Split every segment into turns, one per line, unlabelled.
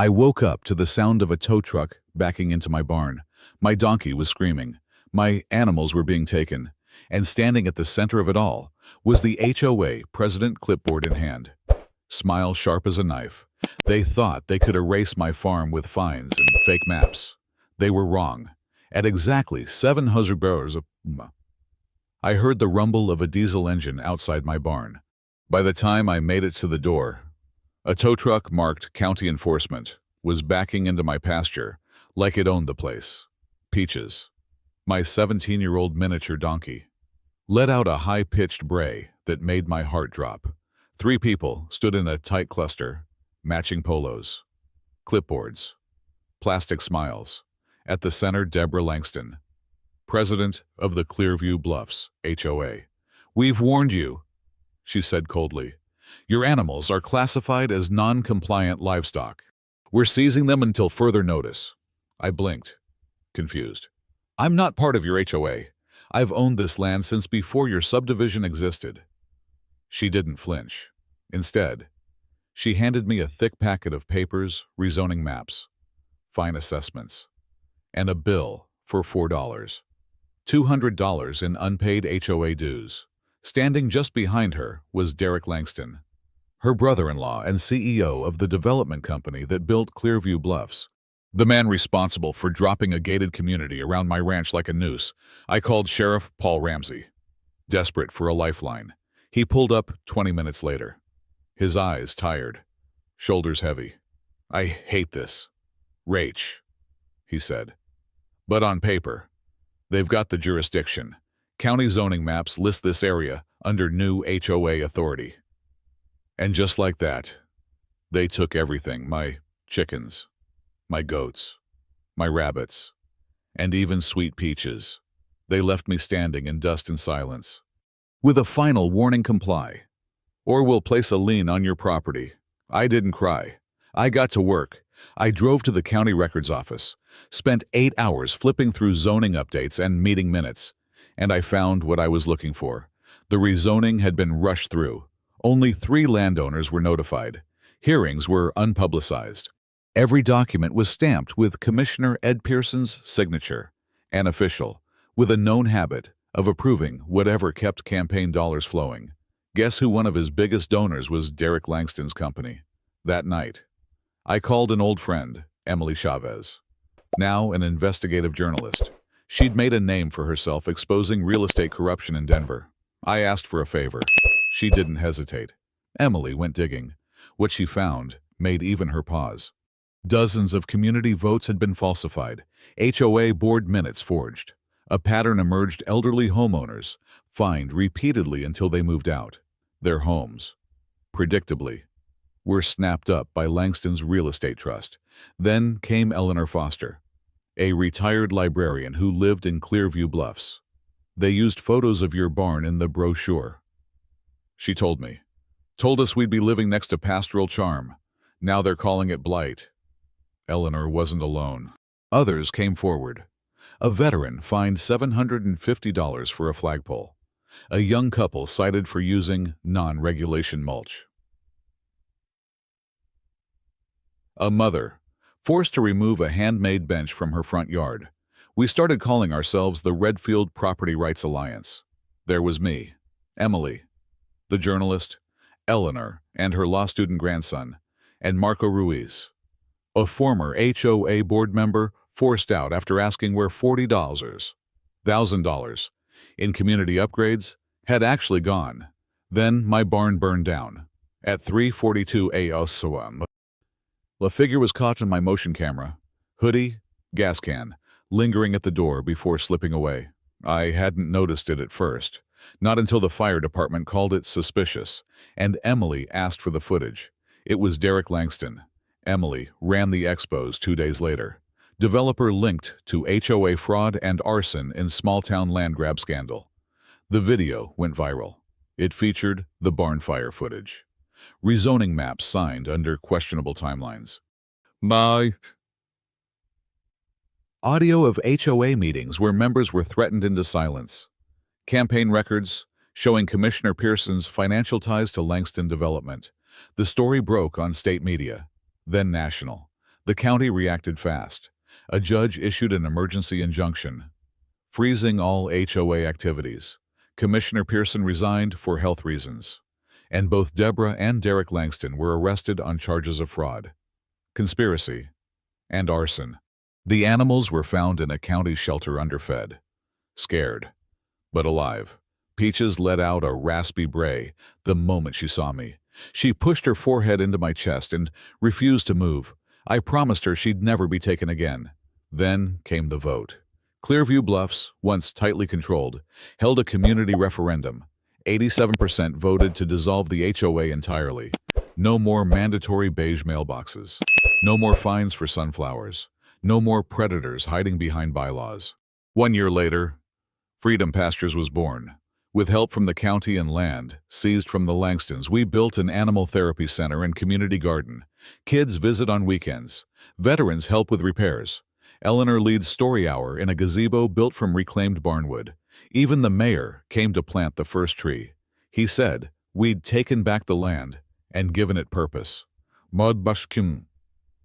I woke up to the sound of a tow truck backing into my barn. My donkey was screaming. My animals were being taken. And standing at the center of it all was the HOA president, clipboard in hand. Smile sharp as a knife. They thought they could erase my farm with fines and fake maps. They were wrong. At exactly 700 barrels of... I heard the rumble of a diesel engine outside my barn. By the time I made it to the door, a tow truck marked County Enforcement was backing into my pasture like it owned the place. Peaches, my 17-year-old miniature donkey, let out a high-pitched bray that made my heart drop. 3 people stood in a tight cluster, matching polos, clipboards, plastic smiles. At the center, Deborah Langston, president of the Clearview Bluffs HOA. "We've warned you," she said coldly. "Your animals are classified as non-compliant livestock. We're seizing them until further notice." I blinked, confused. "I'm not part of your HOA. I've owned this land since before your subdivision existed." She didn't flinch. Instead, she handed me a thick packet of papers, rezoning maps, fine assessments, and a bill for $4. $200 in unpaid HOA dues. Standing just behind her was Derek Langston, her brother-in-law and CEO of the development company that built Clearview Bluffs, the man responsible for dropping a gated community around my ranch like a noose. I called Sheriff Paul Ramsey, desperate for a lifeline. He pulled up 20 minutes later, his eyes tired, shoulders heavy. "I hate this. Rach," he said. "But on paper, they've got the jurisdiction. County zoning maps list this area under new HOA authority." And just like that, they took everything: my chickens, my goats, my rabbits, and even sweet Peaches. They left me standing in dust and silence. With a final warning: comply, or we'll place a lien on your property. I didn't cry. I got to work. I drove to the county records office, spent 8 hours flipping through zoning updates and meeting minutes, and I found what I was looking for. The rezoning had been rushed through. Only 3 landowners were notified. Hearings were unpublicized. Every document was stamped with Commissioner Ed Pearson's signature, an official, with a known habit of approving whatever kept campaign dollars flowing. Guess who one of his biggest donors was? Derek Langston's company. That night, I called an old friend, Emily Chavez, now an investigative journalist. She'd made a name for herself exposing real estate corruption in Denver. I asked for a favor. She didn't hesitate. Emily went digging. What she found made even her pause. Dozens of community votes had been falsified, HOA board minutes forged. A pattern emerged: elderly homeowners fined repeatedly until they moved out. Their homes, predictably, were snapped up by Langston's real estate trust. Then came Eleanor Foster, a retired librarian who lived in Clearview Bluffs. "They used photos of your barn in the brochure," she told me. "Told us we'd be living next to pastoral charm. Now they're calling it blight." Eleanor wasn't alone. Others came forward. A veteran fined $750 for a flagpole. A young couple cited for using non-regulation mulch. A mother forced to remove a handmade bench from her front yard. We started calling ourselves the Redfield Property Rights Alliance. There was me, Emily, the journalist, Eleanor and her law student grandson, and Marco Ruiz, a former HOA board member forced out after asking where $40,000 in community upgrades had actually gone. Then my barn burned down at 3:42 a.m. A figure was caught on my motion camera, hoodie, gas can, lingering at the door before slipping away. I hadn't noticed it at first, not until the fire department called it suspicious, and Emily asked for the footage. It was Derek Langston. Emily ran the expos 2 days later. Developer linked to HOA fraud and arson in small-town land grab scandal. The video went viral. It featured the barn fire footage. Rezoning maps signed under questionable timelines. My audio of HOA meetings where members were threatened into silence. Campaign records showing Commissioner Pearson's financial ties to Langston Development. The story broke on state media, then national. The county reacted fast. A judge issued an emergency injunction, freezing all HOA activities. Commissioner Pearson resigned for health reasons, and both Deborah and Derek Langston were arrested on charges of fraud, conspiracy, and arson. The animals were found in a county shelter underfed, scared, but alive. Peaches let out a raspy bray the moment she saw me. She pushed her forehead into my chest and refused to move. I promised her she'd never be taken again. Then came the vote. Clearview Bluffs, once tightly controlled, held a community referendum. 87% voted to dissolve the HOA entirely. No more mandatory beige mailboxes. No more fines for sunflowers. No more predators hiding behind bylaws. 1 year later, Freedom Pastures was born. With help from the county and land seized from the Langstons, we built an animal therapy center and community garden. Kids visit on weekends. Veterans help with repairs. Eleanor leads story hour in a gazebo built from reclaimed barnwood. Even the mayor came to plant the first tree. He said we'd taken back the land and given it purpose. Modbashkim.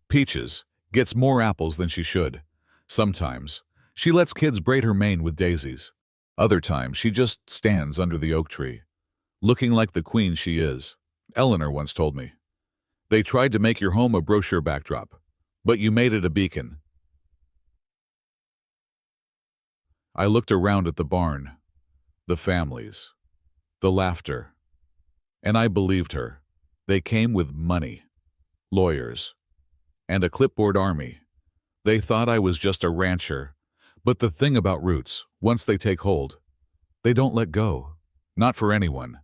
Peaches gets more apples than she should. Sometimes she lets kids braid her mane with daisies. Other times she just stands under the oak tree, looking like the queen she is. Eleanor once told me, "They tried to make your home a brochure backdrop, but you made it a beacon." I looked around at the barn, the families, the laughter, and I believed her. They came with money, lawyers, and a clipboard army. They thought I was just a rancher. But the thing about roots, once they take hold, they don't let go. Not for anyone.